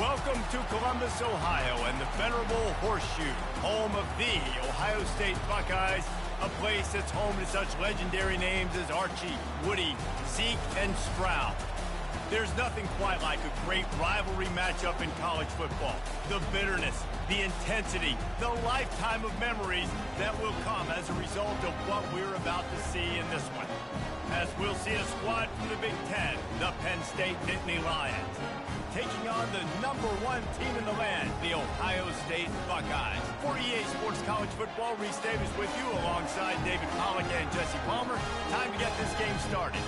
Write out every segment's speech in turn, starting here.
Welcome to Columbus, Ohio, and the venerable Horseshoe, home of the Ohio State Buckeyes, a place that's home to such legendary names as Archie, Woody, Zeke, and Stroud. There's nothing quite like a great rivalry matchup in college football. The bitterness, the intensity, the lifetime of memories that will come as a result of what we're about to see in this one. As we'll see a squad from the Big Ten, the Penn State Nittany Lions, taking on the #1 team in the land, the Ohio State Buckeyes. For EA Sports College Football, Reese Davis with you alongside David Pollack and Jesse Palmer. Time to get this game started.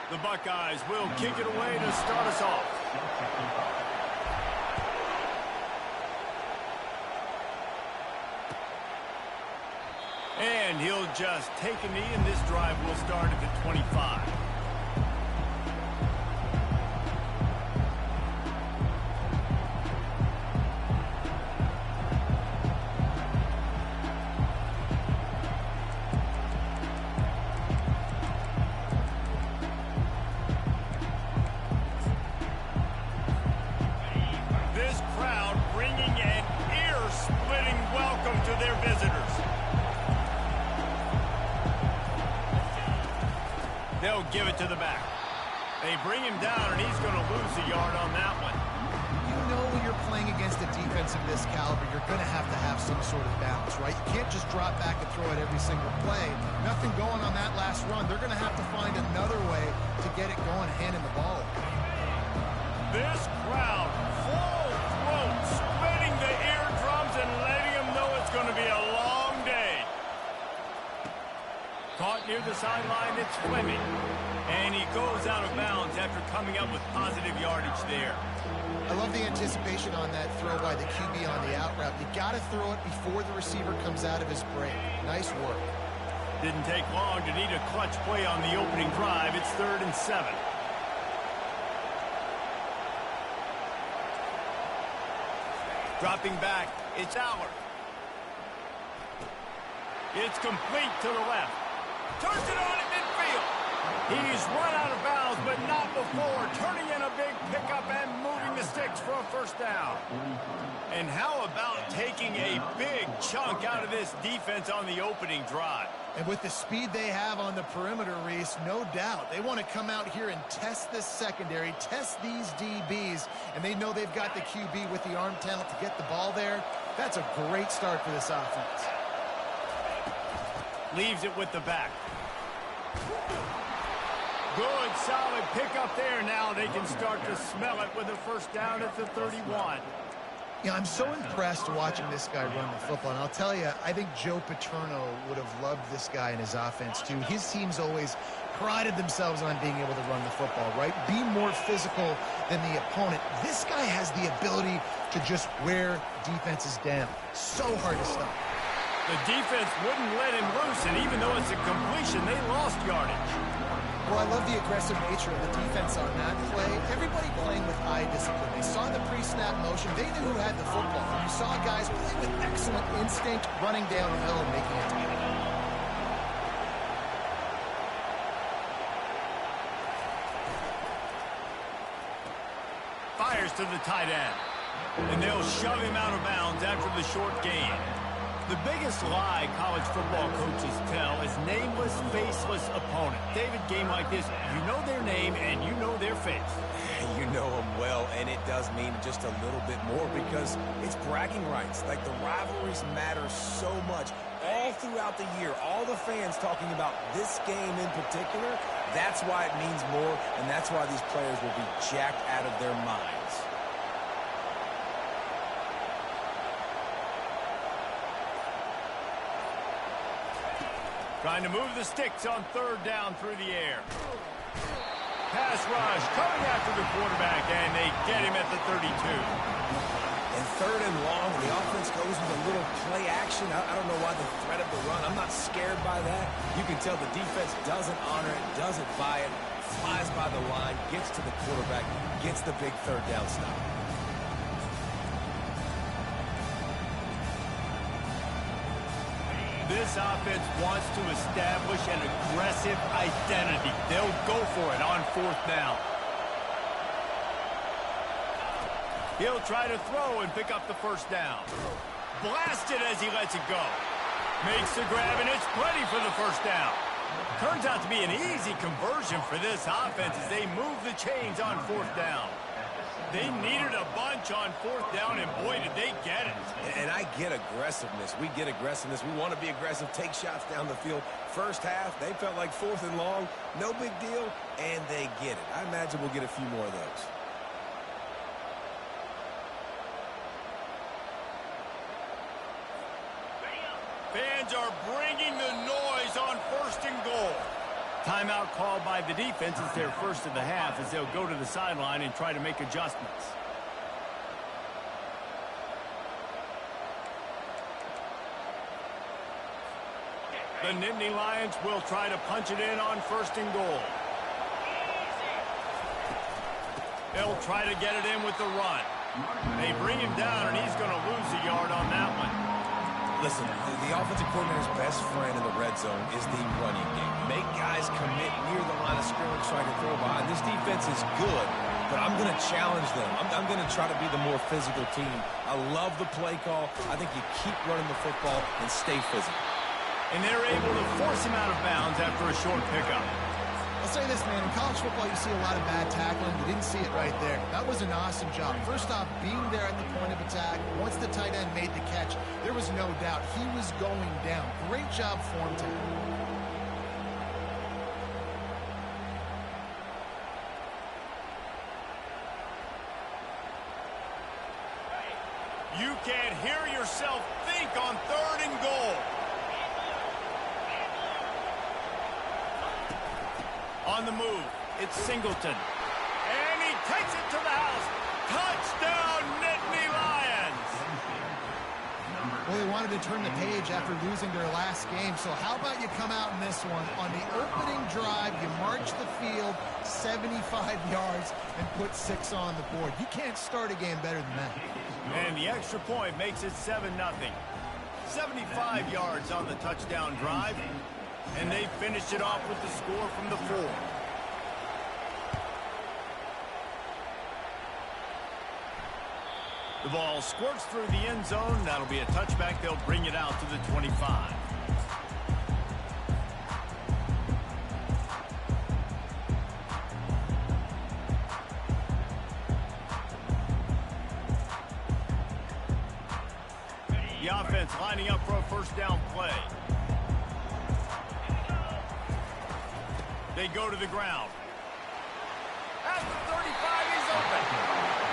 The Buckeyes will kick it away to start us off. And he'll just take a knee, and this drive will start at the 25. They'll give it to the back. They bring him down, and he's going to lose a yard on that one. You know when you're playing against a defense of this caliber, you're going to have some sort of balance, right? You can't just drop back and throw it every single play. Nothing going on that last run. They're going to have to find another way to get it going, handing the ball. This crowd, full throat, splitting the eardrums and letting them know it's going to be a long day. Caught near the sideline, it's Fleming. And he goes out of bounds after coming up with positive yardage there. I love the anticipation on that throw by the QB on the out route. You got to throw it before the receiver comes out of his break. Nice work. Didn't take long to need a clutch play on the opening drive. It's 3rd and 7. Dropping back, it's Allard. It's complete to the left. Turns it on at midfield. He's run out of bounds, but not before. Turning in a big pickup and moving the sticks for a first down. And how about taking a big chunk out of this defense on the opening drive? And with the speed they have on the perimeter, Reese, no doubt. They want to come out here and test this secondary, test these DBs, and they know they've got the QB with the arm talent to get the ball there. That's a great start for this offense. Leaves it with the back. Good, solid pickup there. Now they can start to smell it with a first down at the 31. Yeah, I'm so impressed watching this guy run the football. And I'll tell you, I think Joe Paterno would have loved this guy in his offense, too. His teams always prided themselves on being able to run the football, right? Be more physical than the opponent. This guy has the ability to just wear defenses down. So hard to stop. The defense wouldn't let him loose, and even though it's a completion, they lost yardage. Well, I love the aggressive nature of the defense on that play. Everybody playing with eye discipline. They saw the pre-snap motion. They knew who had the football. You saw guys play with excellent instinct, running downhill and making it together. Fires to the tight end. And they'll shove him out of bounds after the short gain. The biggest lie college football coaches tell is nameless, faceless opponent. David, game like this, you know their name and you know their face. You know them well, and it does mean just a little bit more because it's bragging rights. Like, the rivalries matter so much all throughout the year. All the fans talking about this game in particular, that's why it means more, and that's why these players will be jacked out of their minds. Trying to move the sticks on 3rd down through the air. Pass rush coming after the quarterback, and they get him at the 32. And 3rd and long, the offense goes with a little play action. I don't know why the threat of the run. I'm not scared by that. You can tell the defense doesn't honor it, doesn't buy it. flies by the line, gets to the quarterback, gets the big third down stop. This offense wants to establish an aggressive identity. They'll go for it on fourth down. He'll try to throw and pick up the first down. Blasted as he lets it go. Makes the grab, and it's plenty for the first down. Turns out to be an easy conversion for this offense as they move the chains on fourth down. They needed a bunch on fourth down, and boy, did they get it. And I get aggressiveness. We get aggressiveness. We want to be aggressive, take shots down the field. First half, they felt like fourth and long. No big deal, and they get it. I imagine we'll get a few more of those. Fans are bringing the noise on first and goal. Timeout called by the defense is their first of the half as they'll go to the sideline and try to make adjustments. The Nittany Lions will try to punch it in on first and goal. They'll try to get it in with the run. They bring him down, and he's going to lose a yard on that one. Listen, the offensive coordinator's best friend in the red zone is the running game. Make guys commit near the line of scrimmage so I can throw behind. This defense is good, but I'm going to challenge them. I'm going to try to be the more physical team. I love the play call. I think you keep running the football and stay physical. And they're able to force him out of bounds after a short pickup. I'll say this, man. In college football, you see a lot of bad tackling. You didn't see it right there. That was an awesome job. First off, being there at the point of attack. Once the tight end made the catch, there was no doubt he was going down. Great job form tackle. You can't hear yourself think on third and goal. On the move, it's Singleton. And he takes it to the house. Touchdown, Nittany Lions! Well, they wanted to turn the page after losing their last game, so how about you come out in this one? On the opening drive, you march the field 75 yards and put 6 on the board. You can't start a game better than that. And the extra point makes it 7-0. 75 yards on the touchdown drive. And they finished it off with the score from the 4. The ball squirts through the end zone. That'll be a touchback. They'll bring it out to the 25. The offense lining up for a first down play. They go to the ground. At the 35, he's open.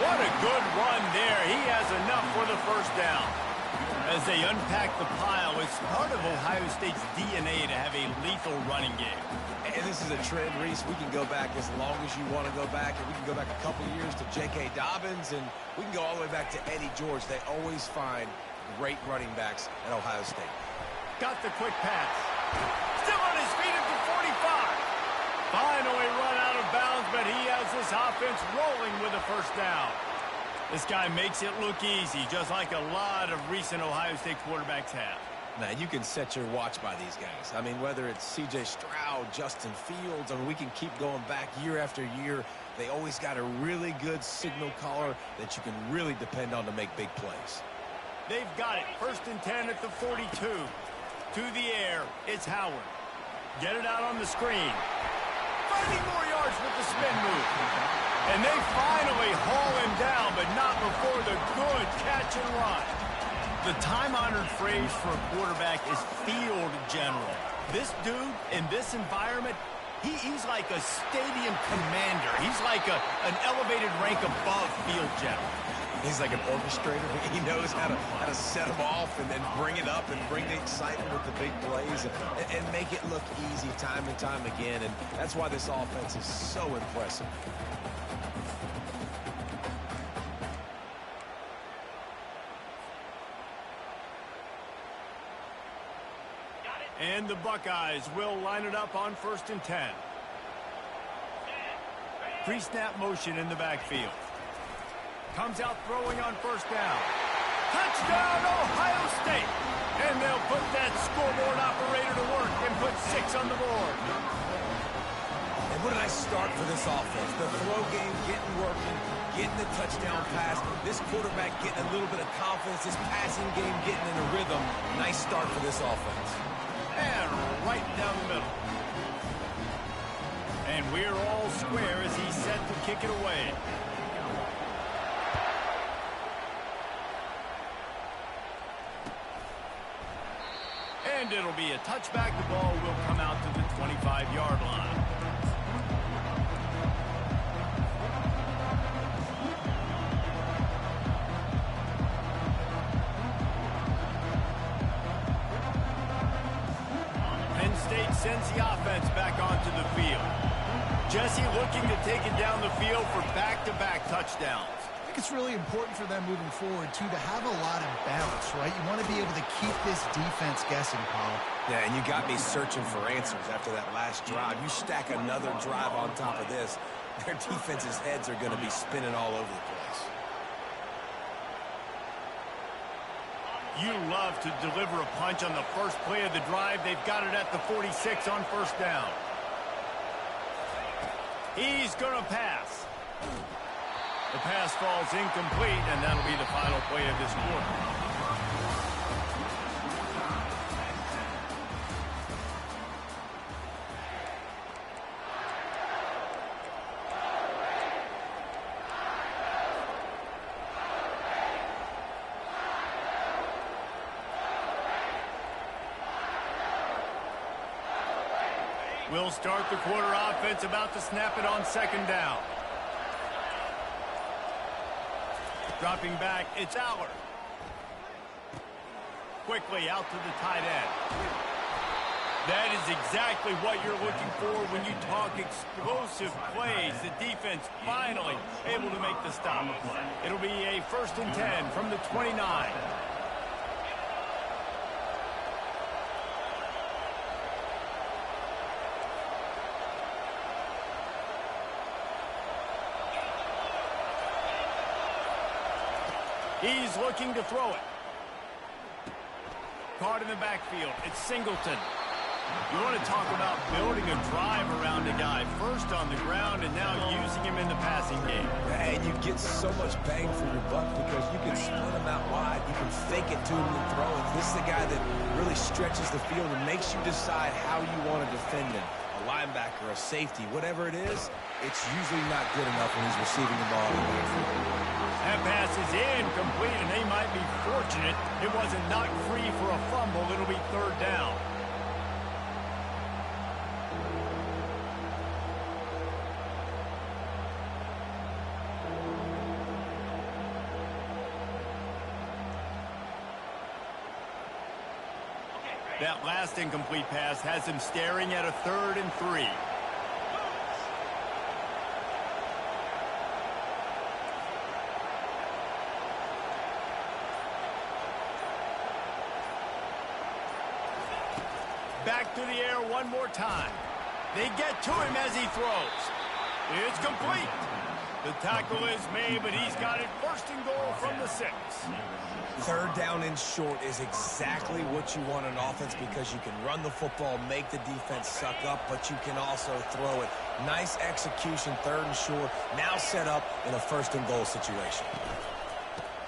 What a good run there. He has enough for the first down. As they unpack the pile, it's part of Ohio State's DNA to have a lethal running game. And this is a trend, Reese. We can go back as long as you want to go back. And we can go back a couple years to J.K. Dobbins. And we can go all the way back to Eddie George. They always find great running backs at Ohio State. Got the quick pass. Still on his feet at the 45. Finally run out of bounds, but he has this offense rolling with a first down. This guy makes it look easy, just like a lot of recent Ohio State quarterbacks have. Now, you can set your watch by these guys. I mean, whether it's C.J. Stroud, Justin Fields, I mean, we can keep going back year after year. They always got a really good signal caller that you can really depend on to make big plays. They've got it. 1st and 10 at the 42. To the air, it's Howard. Get it out on the screen. Finding more yards with the spin move. And they finally haul him down, but not before the good catch and run. The time-honored phrase for a quarterback is field general. This dude, in this environment, he's like a stadium commander. He's like an elevated rank above field general. He's like an orchestrator. He knows how to set them off and then bring it up and bring the excitement with the big plays and make it look easy time and time again. And that's why this offense is so impressive. And the Buckeyes will line it up on 1st and 10. Pre-snap motion in the backfield. Comes out throwing on first down. Touchdown, Ohio State! And they'll put that scoreboard operator to work and put 6 on the board. And what a nice start for this offense. The throw game getting working, getting the touchdown pass. This quarterback getting a little bit of confidence. This passing game getting in a rhythm. Nice start for this offense. And right down the middle. And we're all square as he's set to kick it away. And it'll be a touchback. The ball will come out to the 25-yard line. Penn State sends the offense back onto the field. Jesse looking to take it down the field for back-to-back touchdowns. I think it's really important for them moving forward, too, to have a lot of balance, right? You want to be able to keep this defense guessing, Paul. Yeah, and you got me searching for answers after that last drive. You stack another drive on top of this, their defense's heads are going to be spinning all over the place. You love to deliver a punch on the first play of the drive. They've got it at the 46 on first down. He's going to pass. The pass falls incomplete, and that'll be the final play of this quarter. We'll start the quarter offense, about to snap it on second down. Dropping back, it's Aller. Quickly out to the tight end. That is exactly what you're looking for when you talk explosive plays. The defense finally able to make the stop. It'll be a 1st and 10 from the 29. He's looking to throw it. Caught in the backfield. It's Singleton. You want to talk about building a drive around a guy. First on the ground and now using him in the passing game. And you get so much bang for your buck because you can split him out wide. You can fake it to him and throw it. This is the guy that really stretches the field and makes you decide how you want to defend him. A linebacker, a safety, whatever it is, it's usually not good enough when he's receiving the ball in the backfield. That pass is incomplete, and they might be fortunate it wasn't knocked free for a fumble. It'll be 3rd down. That last incomplete pass has him staring at a 3rd and 3. Back to the air one more time. They get to him as he throws. It's complete. The tackle is made, but he's got it 1st and goal from the 6. 3rd down and short is exactly what you want on offense because you can run the football, make the defense suck up, but you can also throw it. Nice execution, 3rd and short, now set up in a 1st and goal situation.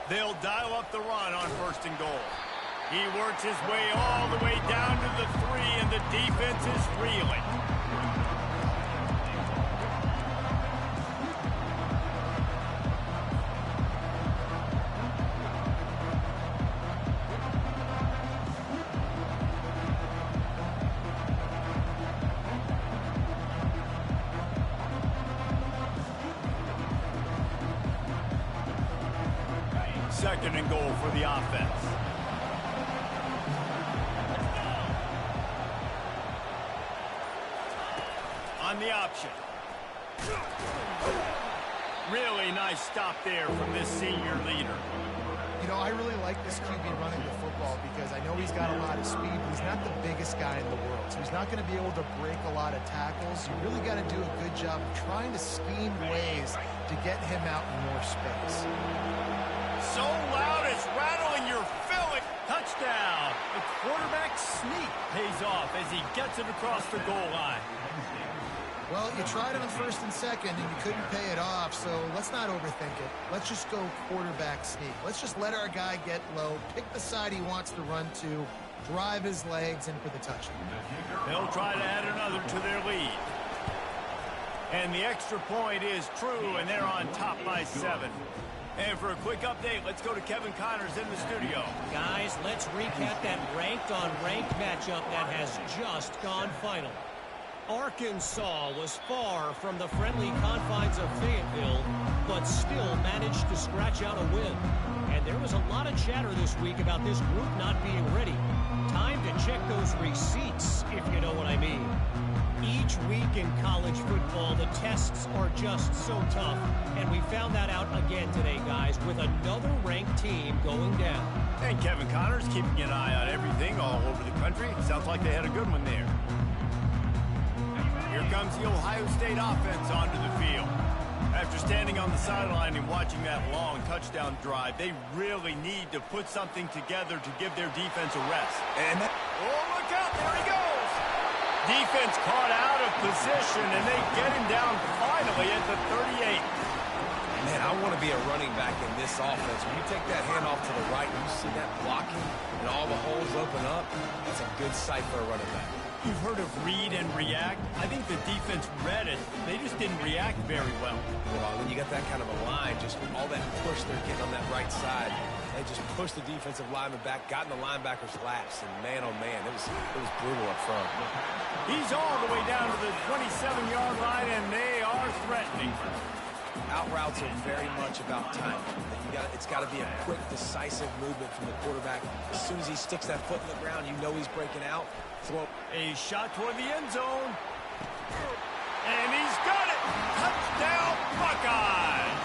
They'll dial up the run on 1st and goal. He works his way all the way down to the 3, and the defense is reeling. Second and goal for the offense. On the option. Really nice stop there from this senior leader. You know, I really like this QB running the football because I know he's got a lot of speed, but he's not the biggest guy in the world. So he's not going to be able to break a lot of tackles. You really got to do a good job of trying to scheme ways to get him out in more space. So loud it's rattling your filling. Touchdown. The quarterback sneak pays off as he gets it across the goal line. Well, you tried on first and second, and you couldn't pay it off, so let's not overthink it. Let's just go quarterback sneak. Let's just let our guy get low, pick the side he wants to run to, drive his legs in for the touchdown. They'll try to add another to their lead. And the extra point is true, and they're on top by 7. And for a quick update, let's go to Kevin Connors in the studio. Guys, let's recap that ranked-on-ranked matchup that has just gone final. Arkansas was far from the friendly confines of Fayetteville, but still managed to scratch out a win. And there was a lot of chatter this week about this group not being ready. Time to check those receipts, if you know what I mean. Each week in college football, the tests are just so tough, and we found that out again today, guys, with another ranked team going down. And Kevin Connors keeping an eye on everything all over the country. Sounds like they had a good one there. Here comes the Ohio State offense onto the field. After standing on the sideline and watching that long touchdown drive, they really need to put something together to give their defense a rest. And oh, look out, there he goes! Defense caught out of position, and they get him down finally at the 38. man, I want to be a running back in this offense. When you take that handoff to the right and you see that blocking and all the holes open up, that's a good sight for a running back. You've heard of read and react. I think the defense read it. They just didn't react very well. Well, when you got that kind of a line, just all that push they're getting on that right side, they just pushed the defensive lineman back, got in the linebacker's laps, and man, oh man, it was brutal up front. He's all the way down to the 27-yard line, and they are threatening. Out routes are very much about timing. It's got to be a quick, decisive movement from the quarterback. As soon as he sticks that foot in the ground, you know he's breaking out. Throw a shot toward the end zone. And he's got it! Touchdown, Buckeyes!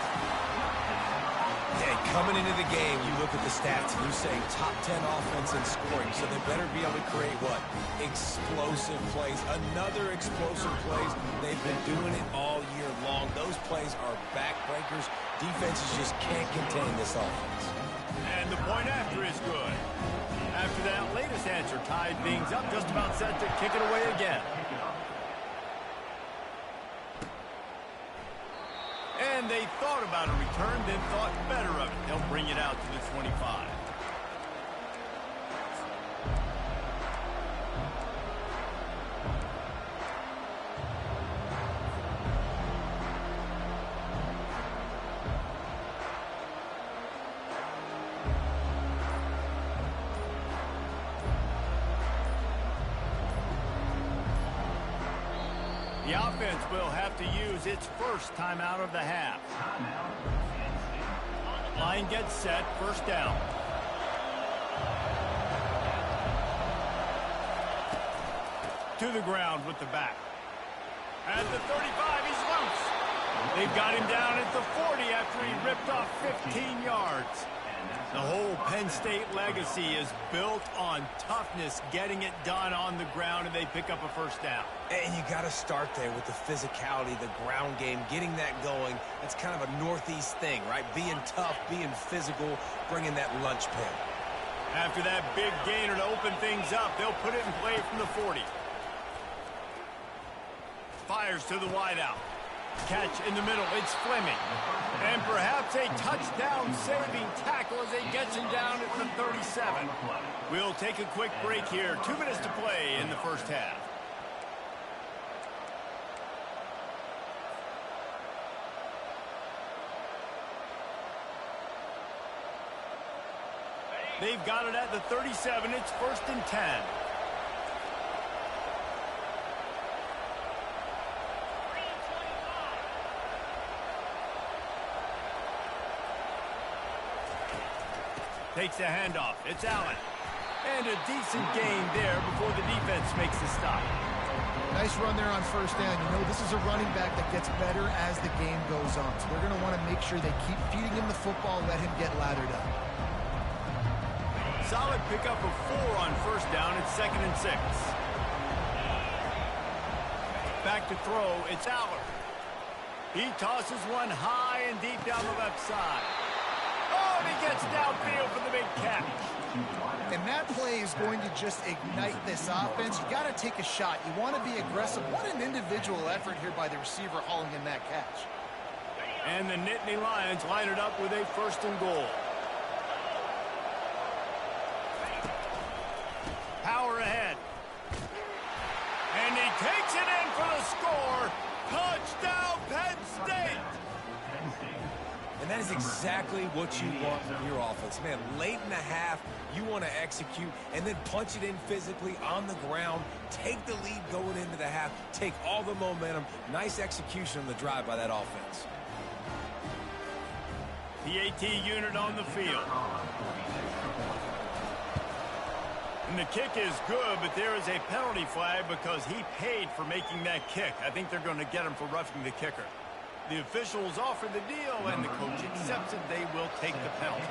Yeah, coming into the game, you look at the stats, and you say top 10 offense in scoring, so they better be able to create what? Explosive plays. Another explosive plays. They've been doing it all year long. Those plays are backbreakers. Defenses just can't contain this offense. And the point after is good. After that latest answer tied things up, just about set to kick it away again. And they thought about a return, then thought better of it. They'll bring it out to the 25. The offense will have to use its first timeout of the half. Line gets set, first down. To the ground with the back. At the 35, he's loose. They've got him down at the 40 after he ripped off 15 yards. The whole Penn State legacy is built on toughness, getting it done on the ground, and they pick up a first down. And you got to start there with the physicality, the ground game, getting that going. That's kind of a Northeast thing, right? Being tough, being physical, bringing that lunch pin. After that big gainer to open things up, they'll put it in play from the 40. Fires to the wideout. Catch in the middle, it's Fleming. And perhaps a touchdown-saving tackle as they get him down at the 37. We'll take a quick break here. 2 minutes to play in the first half. They've got it at the 37. It's 1st and 10. Takes the handoff. It's Allen. And a decent gain there before the defense makes the stop. Nice run there on first down. You know, this is a running back that gets better as the game goes on. So they're going to want to make sure they keep feeding him the football, let him get lathered up. solid pickup of 4 on first down. It's 2nd and 6. Back to throw. It's Aller. He tosses one high and deep down the left side. Oh, and he gets downfield for the big catch. And that play is going to just ignite this offense. You got to take a shot. You want to be aggressive. What an individual effort here by the receiver hauling in that catch. And the Nittany Lions line it up with a 1st and goal. Power ahead. And he takes it in for the score. Touchdown, Penn State! And that is exactly what you want from your offense. Man, late in the half, you want to execute and then punch it in physically on the ground. Take the lead going into the half. Take all the momentum. Nice execution on the drive by that offense. PAT unit on the field. And the kick is good, but there is a penalty flag because he paid for making that kick. I think they're going to get him for roughing the kicker. The officials offer the deal, and the coach accepts it. They will take the penalty.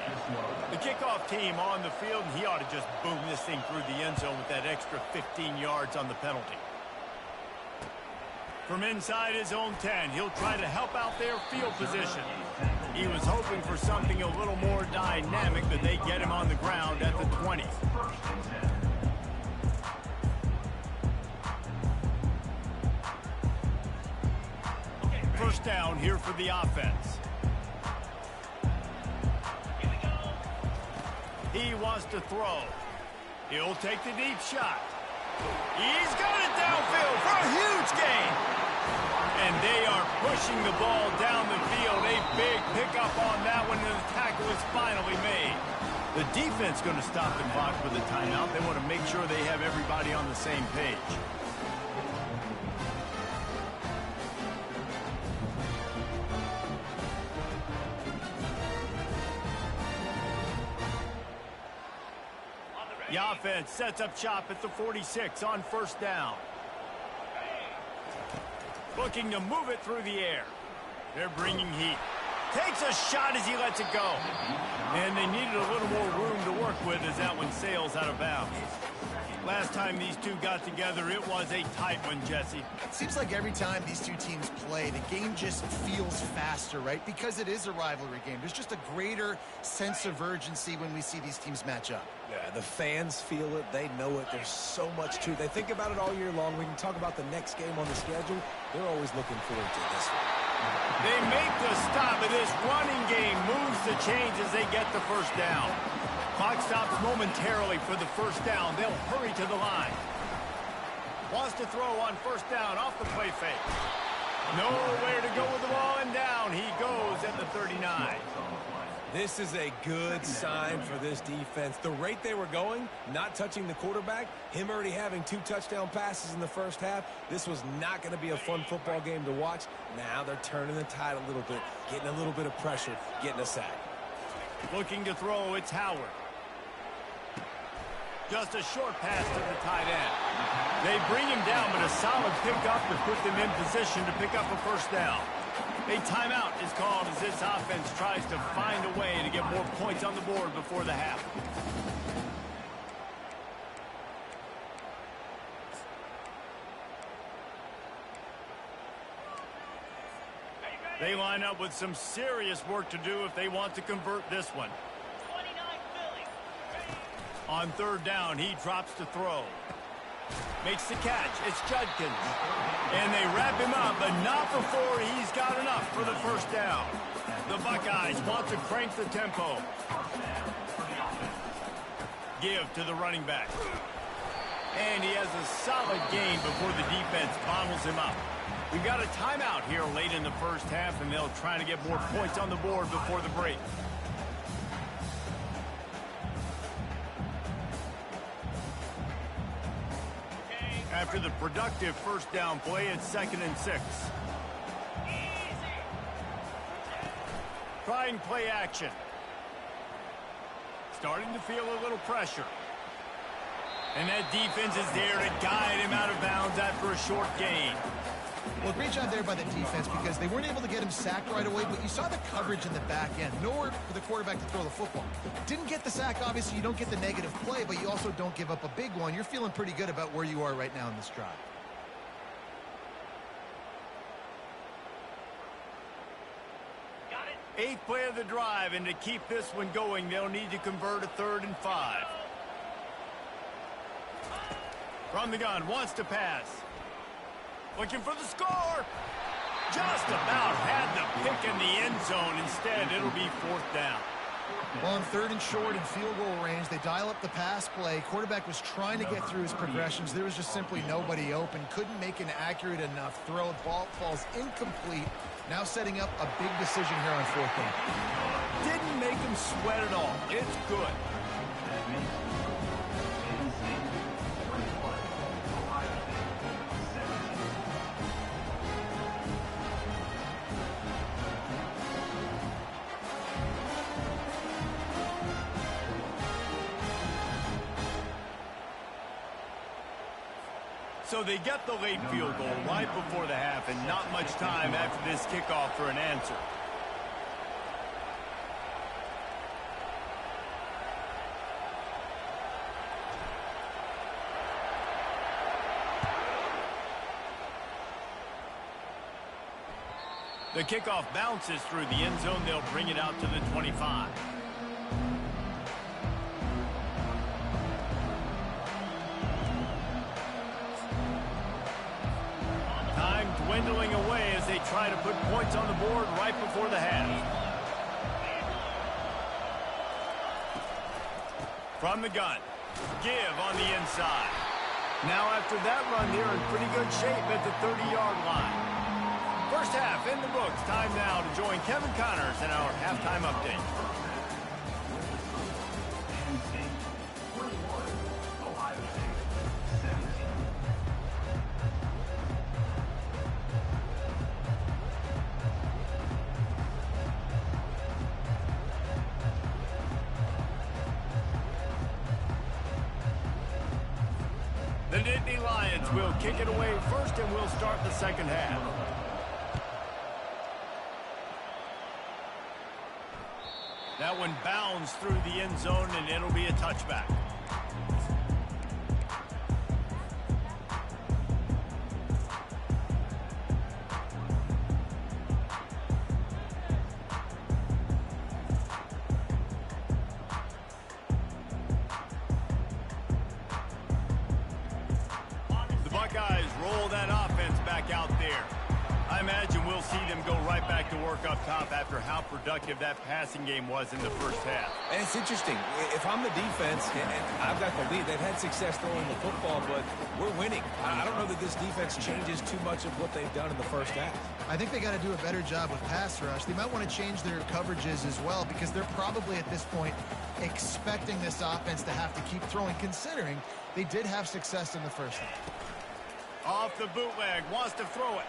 The kickoff team on the field, and he ought to just boom this thing through the end zone with that extra 15 yards on the penalty. From inside his own 10, he'll try to help out their field position. He was hoping for something a little more dynamic, but they get him on the ground at the 20. First down here for the offense. He wants to throw. He'll take the deep shot. He's got it downfield for a huge gain. And they are pushing the ball down the field. A big pickup on that one, and the tackle is finally made. The defense going to stop the clock for the timeout. They want to make sure they have everybody on the same page. The offense sets up shop at the 46 on first down. Looking to move it through the air. They're bringing heat. Takes a shot as he lets it go. And they needed a little more room to work with as that one sails out of bounds. Last time these two got together, it was a tight one, Jesse. It seems like every time these two teams play, the game just feels faster, right? Because it is a rivalry game. There's just a greater sense of urgency when we see these teams match up. Yeah, the fans feel it. They know it. There's so much to it. They think about it all year long. We can talk about the next game on the schedule. They're always looking forward to this one. They make the stop, and this running game moves the chains as they get the first down. Clock stops momentarily for the first down. They'll hurry to the line. Wants to throw on first down off the play fake. Nowhere to go with the ball, and down he goes at the 39. This is a good sign for this defense. The rate they were going, not touching the quarterback, him already having 2 touchdown passes in the first half, this was not going to be a fun football game to watch. Now they're turning the tide a little bit, getting a little bit of pressure, getting a sack. Looking to throw, it's Howard. Just a short pass to the tight end. They bring him down, but a solid pickup to put them in position to pick up a first down. A timeout is called as this offense tries to find a way to get more points on the board before the half. They line up with some serious work to do if they want to convert this one. On third down, he drops to throw. Makes the catch. It's Judkins. And they wrap him up, but not before he's got enough for the first down. The Buckeyes want to crank the tempo. Give to the running back. And he has a solid gain before the defense bottles him up. We've got a timeout here late in the first half, and they'll try to get more points on the board before the break. After the productive first down play, it's 2nd and 6. Trying play action. Starting to feel a little pressure. And that defense is there to guide him out of bounds after a short gain. Well, great job there by the defense because they weren't able to get him sacked right away, but you saw the coverage in the back end. Nowhere for the quarterback to throw the football. Didn't get the sack. Obviously, you don't get the negative play, but you also don't give up a big one. You're feeling pretty good about where you are right now in this drive. Eighth play of the drive, and to keep this one going, they'll need to convert a 3rd and 5. From the gun, wants to pass. Looking for the score. Just about had the pick in the end zone. Instead, it'll be 4th down. Well, on 3rd and short and field goal range, they dial up the pass play. Quarterback was trying to get through his progressions. There was just simply nobody open. Couldn't make an accurate enough throw. Ball falls incomplete. Now setting up a big decision here on 4th down. Didn't make him sweat at all. It's good. So they get the late field goal right before the half, and not much time after this kickoff for an answer. The kickoff bounces through the end zone. They'll bring it out to the 25. Dwindling away as they try to put points on the board right before the half. From the gun, give on the inside. Now after that run, they're in pretty good shape at the 30-yard line. First half in the books. Time now to join Kevin Connors in our halftime update. The Nittany Lions will kick it away first, and we'll start the second half. That one bounds through the end zone, and it'll be a touchback. After how productive that passing game was in the first half. And it's interesting. If I'm the defense and I've got the lead, they've had success throwing the football, but we're winning. I don't know that this defense changes too much of what they've done in the first half. I think they got to do a better job with pass rush. They might want to change their coverages as well because they're probably at this point expecting this offense to have to keep throwing, considering they did have success in the first half. Off the bootleg, wants to throw it.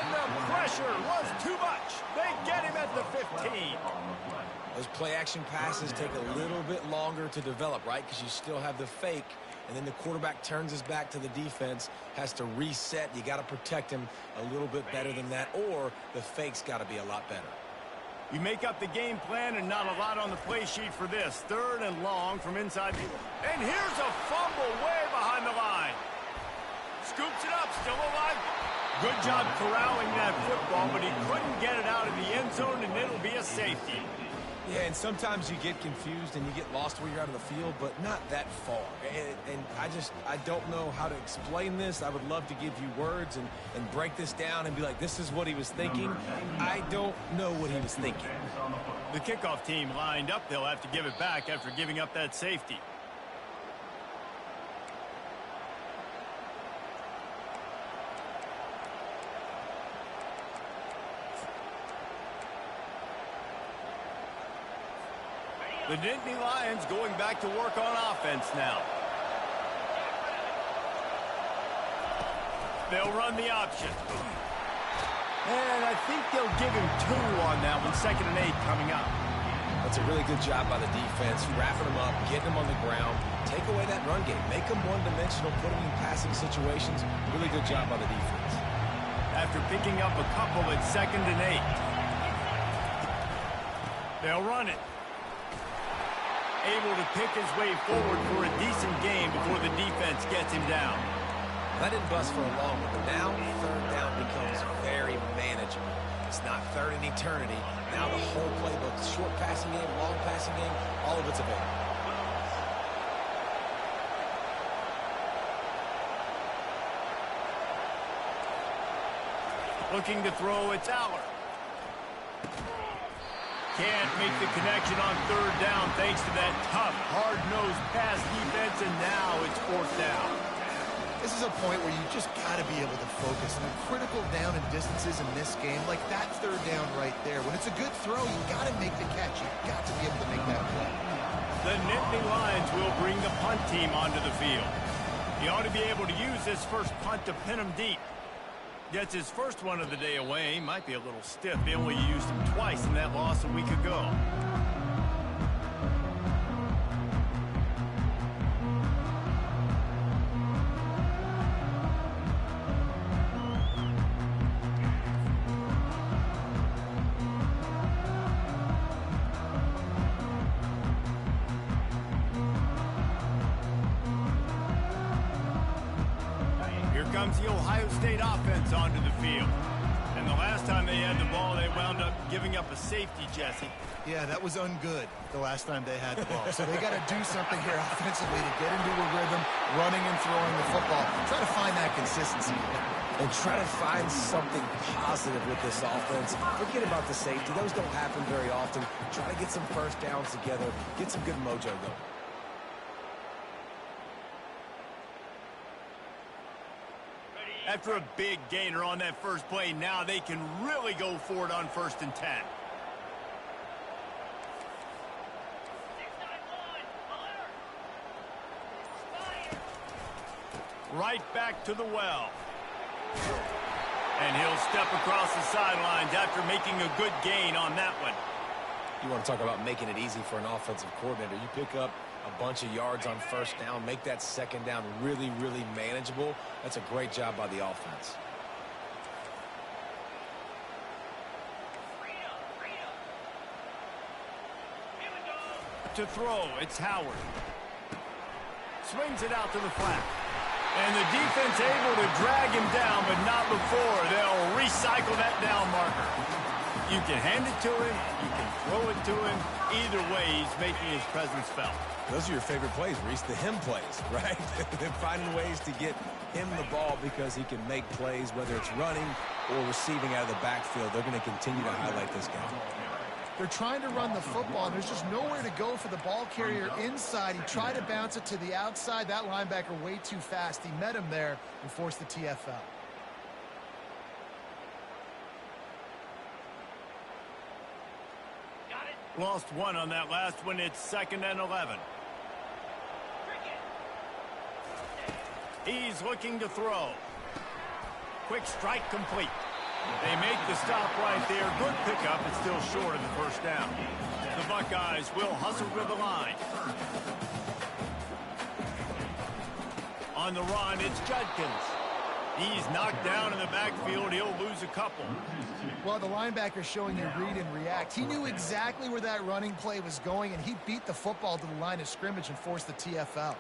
And the pressure was too much. They get him at the 15. Those play-action passes take a little bit longer to develop, right? Because you still have the fake, and then the quarterback turns his back to the defense, has to reset. You got to protect him a little bit better than that, or the fake's got to be a lot better. You make up the game plan and not a lot on the play sheet for this. 3rd and long from inside. And here's a fumble way behind the line. Scoops it up, still alive. Good job corralling that football, but he couldn't get it out of the end zone, and it'll be a safety. Yeah, and sometimes you get confused and you get lost where you're out of the field, but not that far. And I don't know how to explain this. I would love to give you words and break this down and be like, this is what he was thinking. I don't know what he was thinking. The kickoff team lined up. They'll have to give it back after giving up that safety. The Nittany Lions going back to work on offense now. They'll run the option. And I think they'll give him 2 on that one. 2nd and 8 coming up. That's a really good job by the defense, wrapping them up, getting them on the ground, take away that run game, make them one-dimensional, put them in passing situations. Really good job by the defense. After picking up a couple at 2nd and 8. They'll run it. Able to pick his way forward for a decent game before the defense gets him down. That didn't bust for a long one, but now 3rd down becomes very manageable. It's not 3rd in eternity. Now the whole playbook, short passing game, long passing game, all of it's available. Looking to throw, it's Aller. Can't make the connection on 3rd down thanks to that tough, hard-nosed pass defense, and now it's 4th down. This is a point where you just got to be able to focus. And the critical down and distances in this game, like that 3rd down right there. When it's a good throw, you got to make the catch. You've got to be able to make that play. The Nittany Lions will bring the punt team onto the field. He ought to be able to use this first punt to pin him deep. Gets his first one of the day away. Might be a little stiff. They only used him twice in that loss a week ago. Comes the Ohio State offense onto the field. And the last time they had the ball, they wound up giving up a safety, Jesse. Yeah, that was ungood the last time they had the ball. So they got to do something here offensively to get into a rhythm, running and throwing the football. Try to find that consistency. And try to find something positive with this offense. Forget about the safety. Those don't happen very often. Try to get some first downs together, get some good mojo going. After a big gainer on that first play, now they can really go for it on 1st and 10. Right back to the well. And he'll step across the sidelines after making a good gain on that one. You want to talk about making it easy for an offensive coordinator. You pick up a bunch of yards on 1st down, make that 2nd down really, really manageable. That's a great job by the offense. To throw, it's Howard. Swings it out to the flat. And the defense able to drag him down, but not before they'll recycle that down marker. You can hand it to him, you can throw it to him. Either way, he's making his presence felt. Those are your favorite plays, Reese, the him plays, right? They're finding ways to get him the ball because he can make plays, whether it's running or receiving out of the backfield. They're going to continue to highlight this guy. They're trying to run the football, and there's just nowhere to go for the ball carrier inside. He tried to bounce it to the outside. That linebacker way too fast. He met him there and forced the TFL. Lost one on that last one. It's 2nd and 11. He's looking to throw. Quick strike complete. They make the stop right there. Good pickup. It's still short of the 1st down. The Buckeyes will hustle to the line. On the run, it's Judkins. He's knocked down in the backfield. He'll lose a couple. Well, the linebacker's showing you read and react. He knew exactly where that running play was going, and he beat the football to the line of scrimmage and forced the TFL.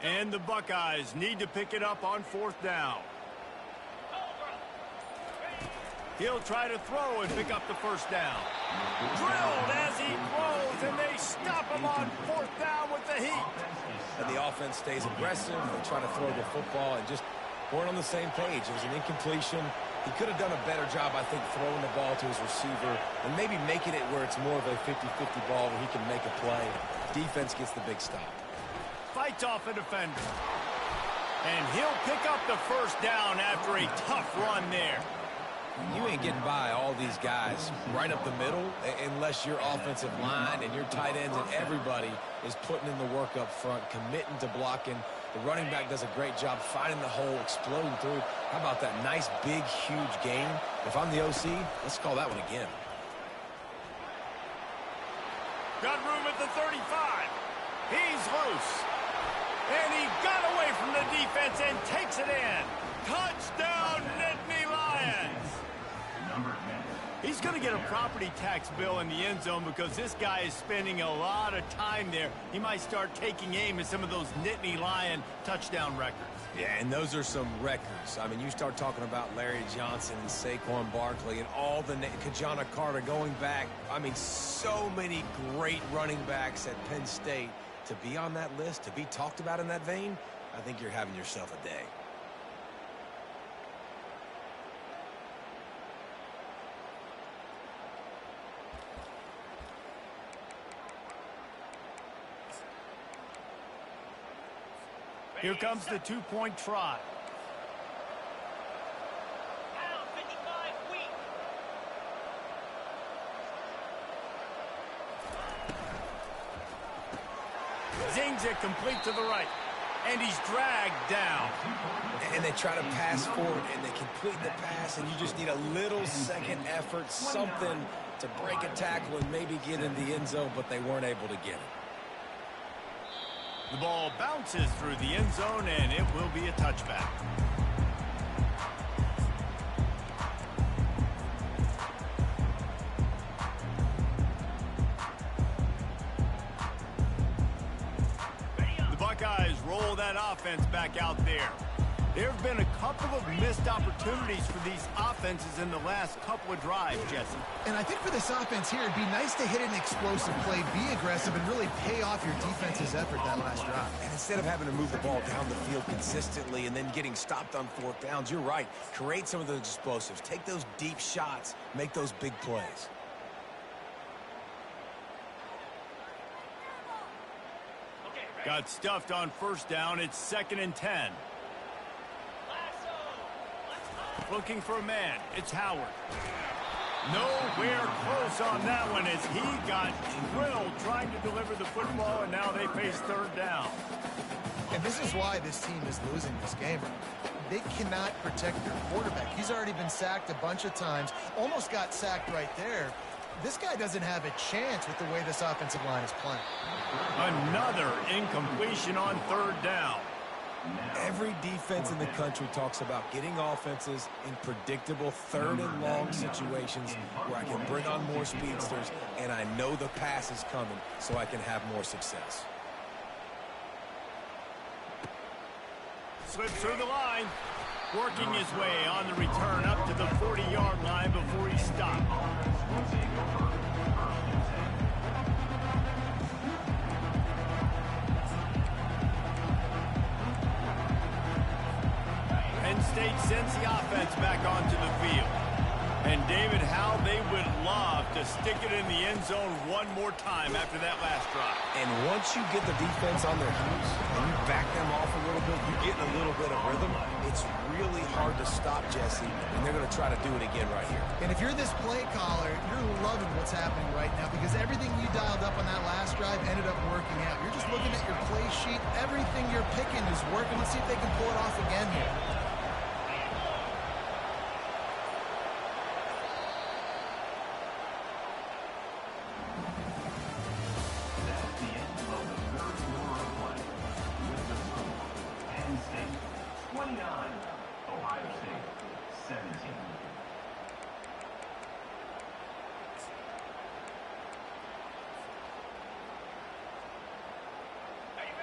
And the Buckeyes need to pick it up on 4th down. He'll try to throw and pick up the 1st down. Drilled as he throws, and they stop him on 4th down with the heat. And the offense stays aggressive. They try to throw the football and just weren't on the same page. It was an incompletion. He could have done a better job, I think, throwing the ball to his receiver and maybe making it where it's more of a 50-50 ball where he can make a play. Defense gets the big stop. fights off a defender. And he'll pick up the first down after a tough run there. You ain't getting by all these guys right up the middle unless your offensive line and your tight ends and everybody is putting in the work up front, committing to blocking. The running back does a great job finding the hole, exploding through. How about that nice, big, huge gain? If I'm the OC, let's call that one again. Got room at the 35. He's loose. And he got away from the defense and takes it in. Touchdown, Nittany Lions. He's going to get a property tax bill in the end zone because this guy is spending a lot of time there. He might start taking aim at some of those Nittany Lion touchdown records. Yeah, and those are some records. I mean, you start talking about Larry Johnson and Saquon Barkley and all the Kajana Carter going back. I mean, so many great running backs at Penn State. To be on that list, to be talked about in that vein, I think you're having yourself a day. Here comes the two-point try. Zings it complete to the right. And he's dragged down. And they try to pass forward, and they complete the pass, and you just need a little second effort, something to break a tackle and maybe get in the end zone, but they weren't able to get it. The ball bounces through the end zone, and it will be a touchback. The Buckeyes roll that offense back out there. There have been a couple of missed opportunities for these offenses in the last couple of drives, Jesse. And I think for this offense here, it'd be nice to hit an explosive play, be aggressive, and really pay off your defense's effort that last drive. And instead of having to move the ball down the field consistently and then getting stopped on fourth downs, you're right. Create some of those explosives. Take those deep shots. Make those big plays. Got stuffed on first down. It's 2nd and 10. Looking for a man. It's Howard. Nowhere close on that one as he got drilled trying to deliver the football, and now they face third down. And this is why this team is losing this game. They cannot protect their quarterback. He's already been sacked a bunch of times. Almost got sacked right there. This guy doesn't have a chance with the way this offensive line is playing. Another incompletion on third down. Every defense in the country talks about getting offenses in predictable third and long situations where I can bring on more speedsters and I know the pass is coming so I can have more success. Slips through the line. Working his way on the return up to the 40-yard line before he stopped. Penn State sends the offense back onto the field. And David, how they would love to stick it in the end zone one more time after that last drive. And once you get the defense on their heels and you back them off a little bit, you get a little bit of rhythm, it's really hard to stop, Jesse, and they're going to try to do it again right here. And if you're this play caller, you're loving what's happening right now because everything you dialed up on that last drive ended up working out. You're just looking at your play sheet. Everything you're picking is working. Let's see if they can pull it off again here.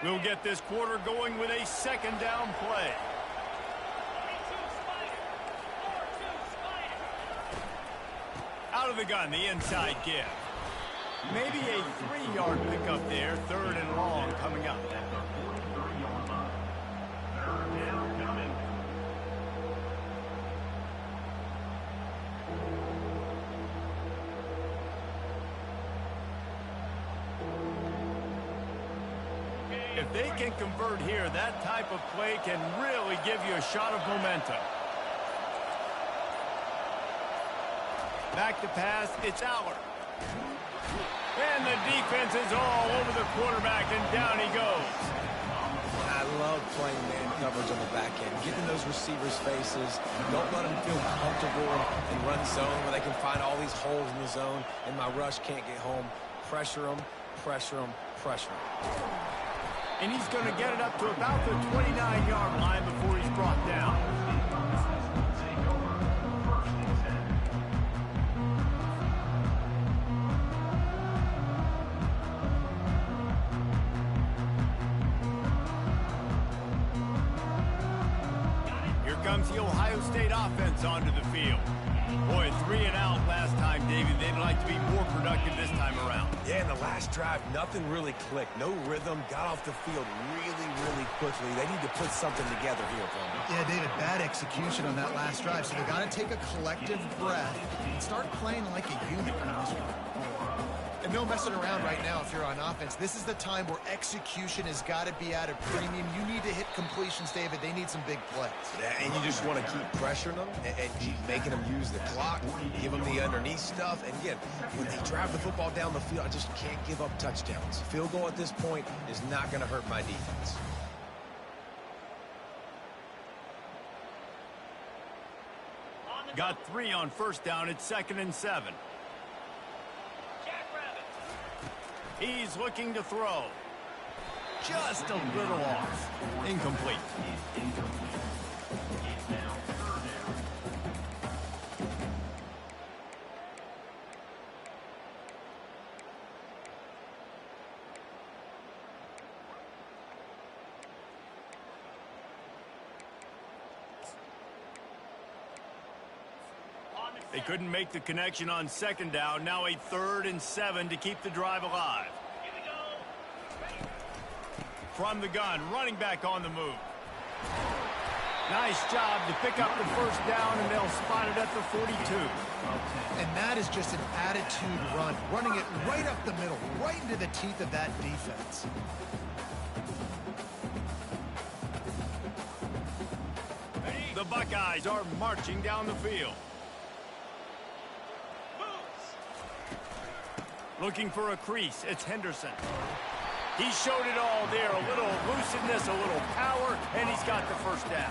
We'll get this quarter going with a second down play. Out of the gun, the inside give. Maybe a 3-yard pickup there, 3rd and long coming up. If they can convert here, that type of play can really give you a shot of momentum. Back to pass, it's Aller. And the defense is all over the quarterback, and down he goes. I love playing man coverage on the back end, getting those receivers' faces. Don't let them feel comfortable and run zone where they can find all these holes in the zone, and my rush can't get home. Pressure them, pressure them, pressure them. And he's going to get it up to about the 29-yard line before he's brought down. Here comes the Ohio State offense onto the field. Boy, 3 and out last time, Davey. They'd like to be more productive this time around. Yeah, in the last drive, nothing really clicked. No rhythm, got off the field really quickly. They need to put something together here, Tony. Yeah, David, bad execution on that last drive, so they got to take a collective breath and start playing like a unit on this one. And no messing around right now if you're on offense. This is the time where execution has got to be at a premium. You need to hit completions, David. They need some big plays. Yeah, and you just want to keep pressuring them and keep making them use the clock, give them the underneath stuff. And again, when they drive the football down the field, I just can't give up touchdowns. Field goal at this point is not going to hurt my defense. Got 3 on first down. It's 2nd and 7. He's looking to throw. Just a little off. Incomplete. They couldn't make the connection on 2nd down. Now a 3rd and 7 to keep the drive alive. From the gun, running back on the move. Nice job to pick up the first down, and they'll spot it at the 42. And that is just an attitude run, running it right up the middle, right into the teeth of that defense. The Buckeyes are marching down the field. Looking for a crease, it's Henderson. He showed it all there, a little elusiveness, a little power, and he's got the first down.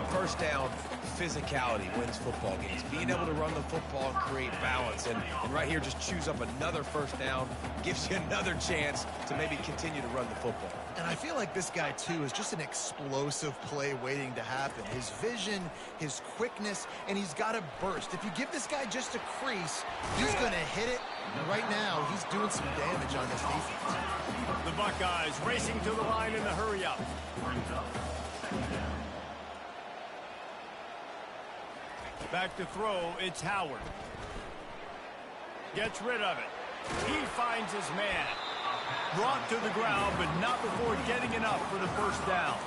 First down, physicality wins football games. Being able to run the football and create balance. And right here, just choose up another first down, gives you another chance to maybe continue to run the football. And I feel like this guy, too, is just an explosive play waiting to happen. His vision, his quickness, and he's got a burst. If you give this guy just a crease, he's going to hit it. And right now, he's doing some damage on this defense. The Buckeyes racing to the line in the hurry-up. Back to throw, it's Howard. Gets rid of it. He finds his man. Brought to the ground, but not before getting enough for the first down.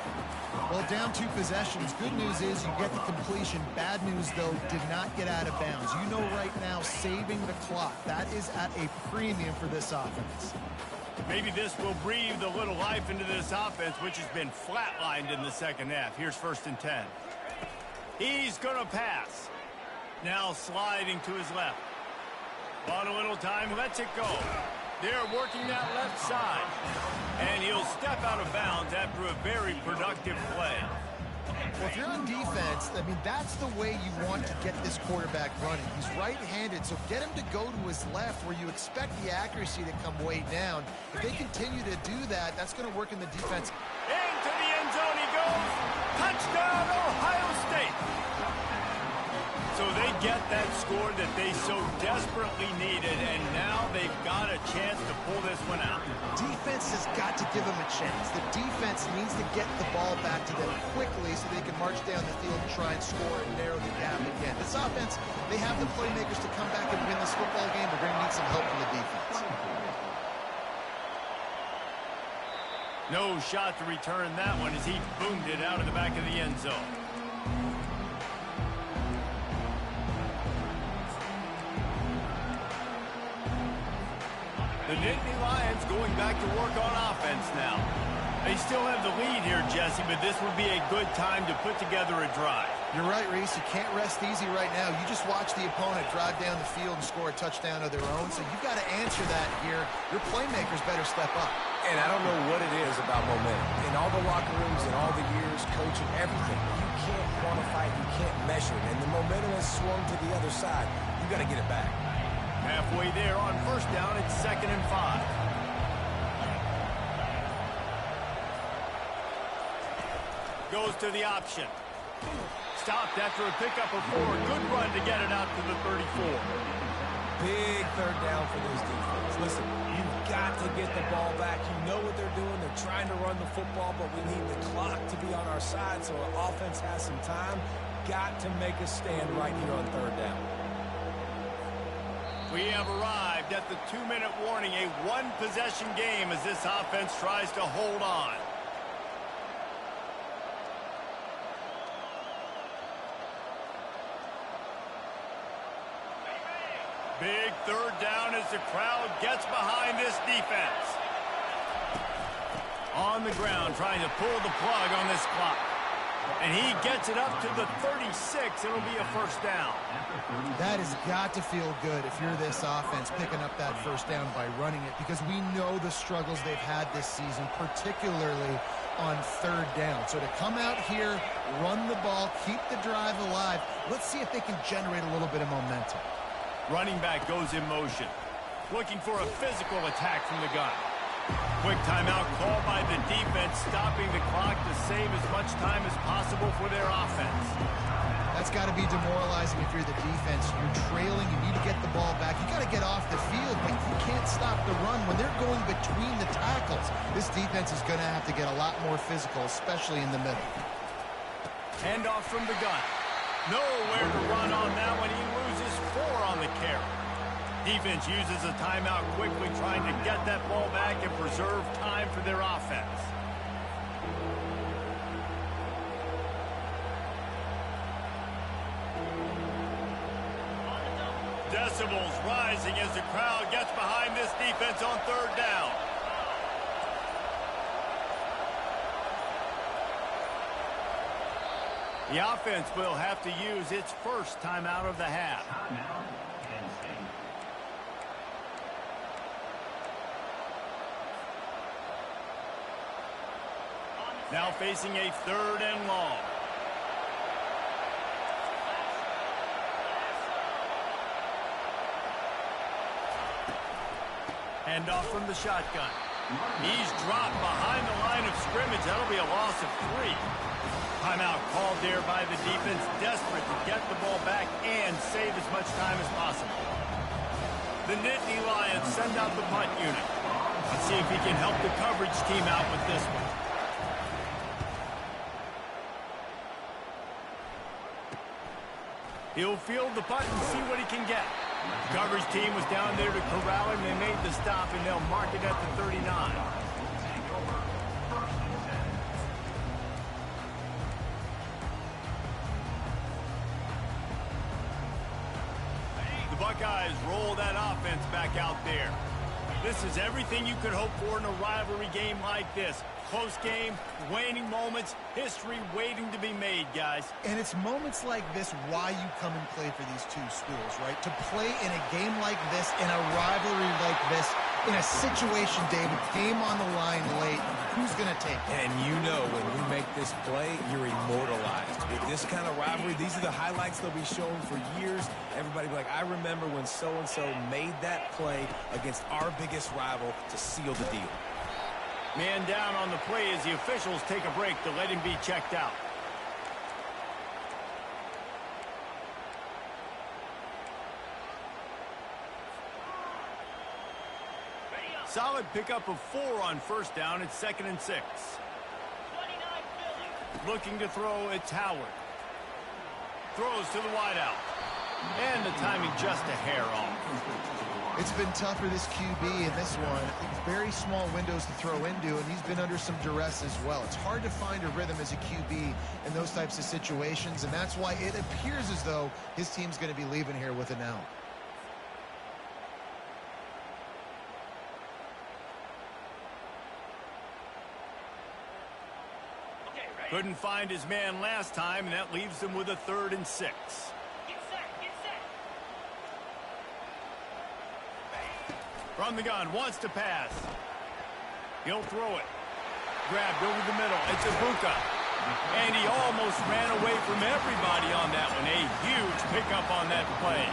Well, down 2 possessions. Good news is you get the completion. Bad news, though, did not get out of bounds. You know right now, saving the clock. That is at a premium for this offense. Maybe this will breathe a little life into this offense, which has been flatlined in the second half. Here's 1st and 10. He's going to pass. Now sliding to his left. On a little time, lets it go. They're working that left side. And he'll step out of bounds after a very productive play. Well, if you're on defense, I mean, that's the way you want to get this quarterback running. He's right-handed, so get him to go to his left where you expect the accuracy to come way down. If they continue to do that, that's going to work in the defense. Into the end zone he goes. Touchdown, Ohio State. So they get that score that they so desperately needed, and now they've got a chance to pull this one out. Defense has got to give them a chance. The defense needs to get the ball back to them quickly so they can march down the field and try and score and narrow the gap again. This offense, they have the playmakers to come back and win this football game. They're going to need some help from the defense. No shot to return that one as he boomed it out of the back of the end zone. The Nittany Lions going back to work on offense now. They still have the lead here, Jesse, but this would be a good time to put together a drive. You're right, Reese. You can't rest easy right now. You just watch the opponent drive down the field and score a touchdown of their own, so you've got to answer that here. Your playmakers better step up. And I don't know what it is about momentum. In all the locker rooms and all the years, coaching, everything, you can't quantify it, you can't measure it. And the momentum has swung to the other side. You got to get it back. Halfway there on first down, it's 2nd and 5. Goes to the option. Stopped after a pickup of 4. Good run to get it out to the 34. Big third down for this defense. Listen, you've got to get the ball back. You know what they're doing. They're trying to run the football, but we need the clock to be on our side so our offense has some time. Got to make a stand right here on third down. We have arrived at the 2-minute warning, a one-possession game as this offense tries to hold on. Big third down as the crowd gets behind this defense. On the ground, trying to pull the plug on this clock. And he gets it up to the 36. It'll be a first down. That has got to feel good if you're this offense picking up that first down by running it, because we know the struggles they've had this season, particularly on third down. So to come out here, run the ball, keep the drive alive, let's see if they can generate a little bit of momentum. Running back goes in motion, looking for a physical attack from the gun. Quick timeout called by the defense, stopping the clock to save as much time as possible for their offense. That's got to be demoralizing if you're the defense. You're trailing, you need to get the ball back. You got to get off the field, but you can't stop the run. When they're going between the tackles, this defense is going to have to get a lot more physical, especially in the middle. Handoff from the gun. Nowhere to run on that one. He loses 4 on the carry. Defense uses a timeout quickly, trying to get that ball back and preserve time for their offense. Decibels rising as the crowd gets behind this defense on third down. The offense will have to use its first timeout of the half. Now facing a 3rd and long. Handoff from the shotgun. He's dropped behind the line of scrimmage. That'll be a loss of 3. Timeout called there by the defense, desperate to get the ball back and save as much time as possible. The Nittany Lions send out the punt unit. Let's see if he can help the coverage team out with this one. He'll field the punt and see what he can get. The coverage team was down there to corral him. They made the stop, and they'll mark it at the 39. The Buckeyes roll that offense back out there. This is everything you could hope for in a rivalry game like this. Close game, waning moments, history waiting to be made, guys. And it's moments like this why you come and play for these two schools, right? To play in a game like this, in a rivalry like this, in a situation, David, game on the line late, who's going to take it? And you know when you make this play, you're immortalized. With this kind of rivalry, these are the highlights they'll be showing for years. Everybody will be like, I remember when so-and-so made that play against our biggest rival to seal the deal. Man down on the play as the officials take a break to let him be checked out. Solid pickup of 4 on first down. It's 2nd and 6. Looking to throw, it's Howard. Throws to the wideout. And the timing just a hair off. It's been tough for this QB in this one. Very small windows to throw into, and he's been under some duress as well. It's hard to find a rhythm as a QB in those types of situations, and that's why it appears as though his team's going to be leaving here with an L. Couldn't find his man last time, and that leaves him with a 3rd and 6. From the gun, wants to pass. He'll throw it. Grabbed over the middle. It's Ibuka. And he almost ran away from everybody on that one. A huge pickup on that play.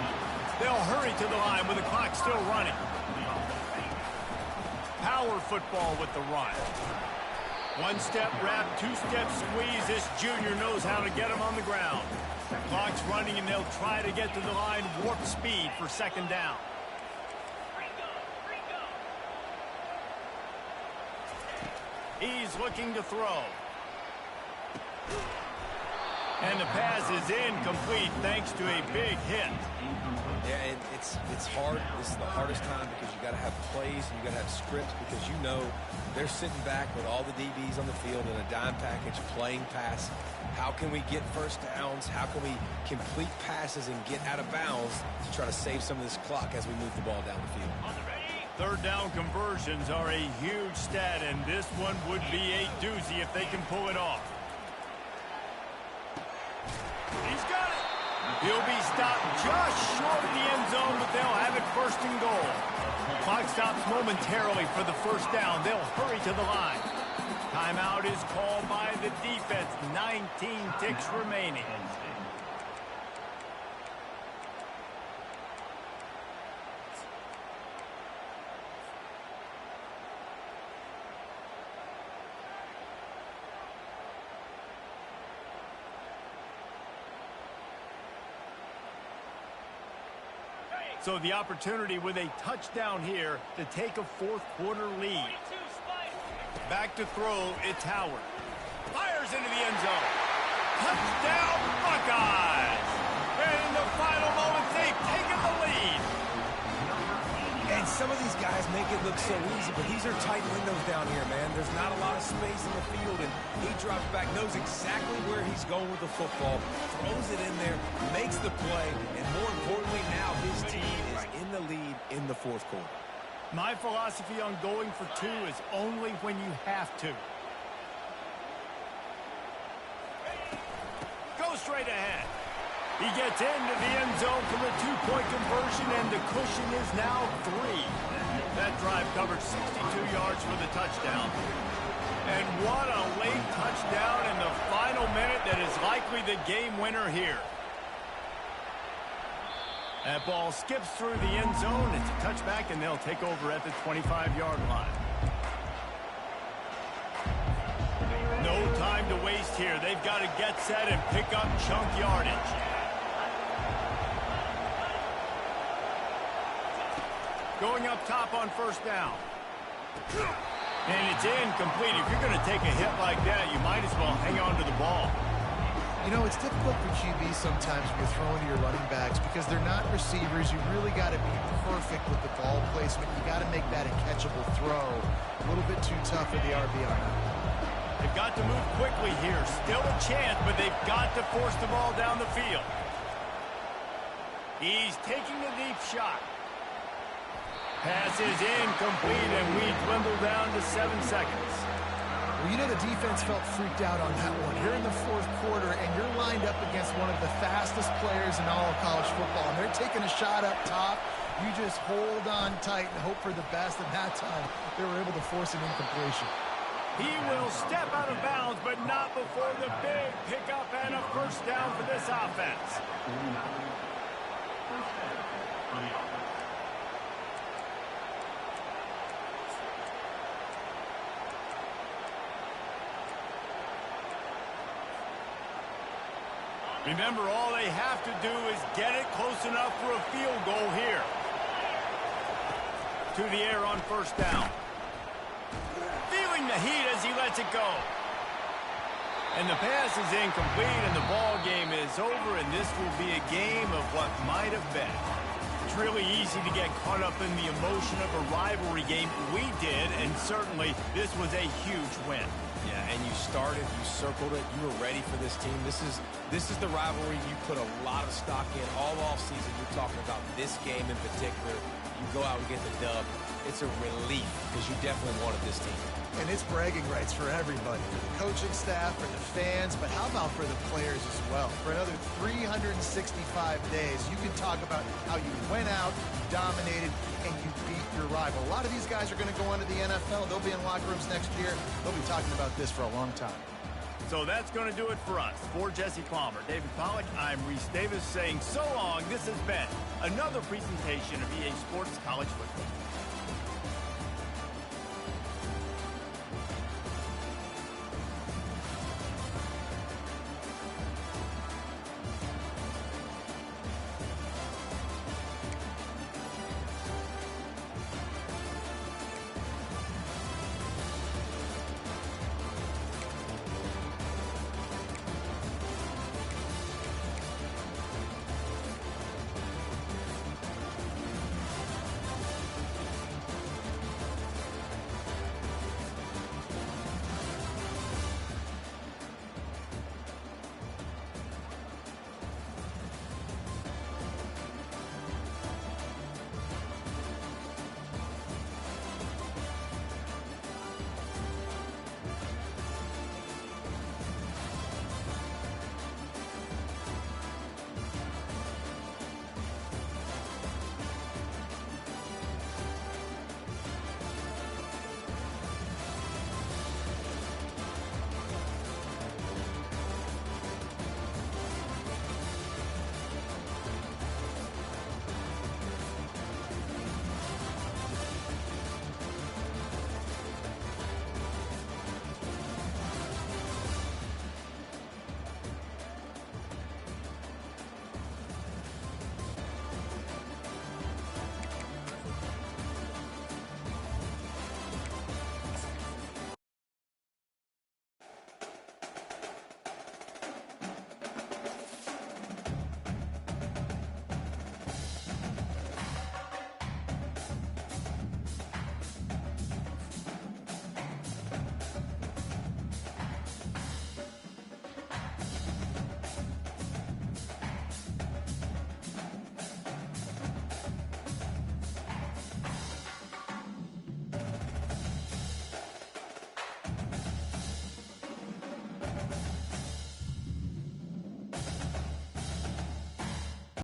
They'll hurry to the line with the clock still running. Power football with the run. 1-step wrap, 2-step squeeze. This junior knows how to get him on the ground. Clock's running, and they'll try to get to the line warp speed for 2nd down. He's looking to throw. And the pass is incomplete thanks to a big hit. Yeah, and it's hard. This is the hardest time because you got to have plays and you got to have scripts because you know they're sitting back with all the DBs on the field in a dime package playing pass. How can we get 1st downs? How can we complete passes and get out of bounds to try to save some of this clock as we move the ball down the field? 3rd down conversions are a huge stat, and this one would be a doozy if they can pull it off. He's got it. He'll be stopped just short of the end zone, but they'll have it 1st and goal. Clock stops momentarily for the 1st down. They'll hurry to the line. Timeout is called by the defense. 19 ticks remaining. So the opportunity with a touchdown here to take a 4th quarter lead. Back to throw, it's Howard. Fires into the end zone. Touchdown Buckeyes! And in the final moments, they've taken the lead. And some of these guys make it look so easy, but these are tight windows down here, man. There's not a lot of space in the field, and he drops back, knows exactly where he's going with the football, throws it in there, makes the play, and more importantly now, his team is in the lead in the 4th quarter. My philosophy on going for 2 is only when you have to. Go straight ahead. He gets into the end zone for the 2-point conversion, and the cushion is now 3. That drive covered 62 yards for the touchdown. And what a late touchdown in the final minute that is likely the game winner here. That ball skips through the end zone. It's a touchback, and they'll take over at the 25-yard line. No time to waste here. They've got to get set and pick up chunk yardage. Going up top on 1st down. And it's incomplete. If you're going to take a hit like that, you might as well hang on to the ball. You know, it's difficult for QBs sometimes when you're throwing to your running backs because they're not receivers. You really got to be perfect with the ball placement. You got to make that a catchable throw. A little bit too tough for the RB on that. They've got to move quickly here. Still a chance, but they've got to force the ball down the field. He's taking a deep shot. Pass is incomplete, and we dwindle down to 7 seconds. Well, you know the defense felt freaked out on that one. You're in the 4th quarter, and you're lined up against one of the fastest players in all of college football, and they're taking a shot up top. You just hold on tight and hope for the best, and that time they were able to force an incompletion. He will step out of bounds, but not before the big pickup and a 1st down for this offense. Remember, all they have to do is get it close enough for a field goal here. To the air on 1st down. Feeling the heat as he lets it go. And the pass is incomplete, and the ball game is over, and this will be a game of what might have been. It's really easy to get caught up in the emotion of a rivalry game. We did, and certainly this was a huge win. Yeah, and you started, you circled it, you were ready for this team. This is the rivalry you put a lot of stock in all offseason. You're talking about this game in particular, you go out and get the dub, it's a relief because you definitely wanted this team. And it's bragging rights for everybody, for the coaching staff, for the fans, but how about for the players as well? For another 365 days, you can talk about how you went out, you dominated, and you beat your rival. A lot of these guys are going to go on to the NFL. They'll be in locker rooms next year. They'll be talking about this for a long time. So that's going to do it for us. For Jesse Palmer, David Pollack, I'm Reese Davis saying so long. This has been another presentation of EA Sports College Football.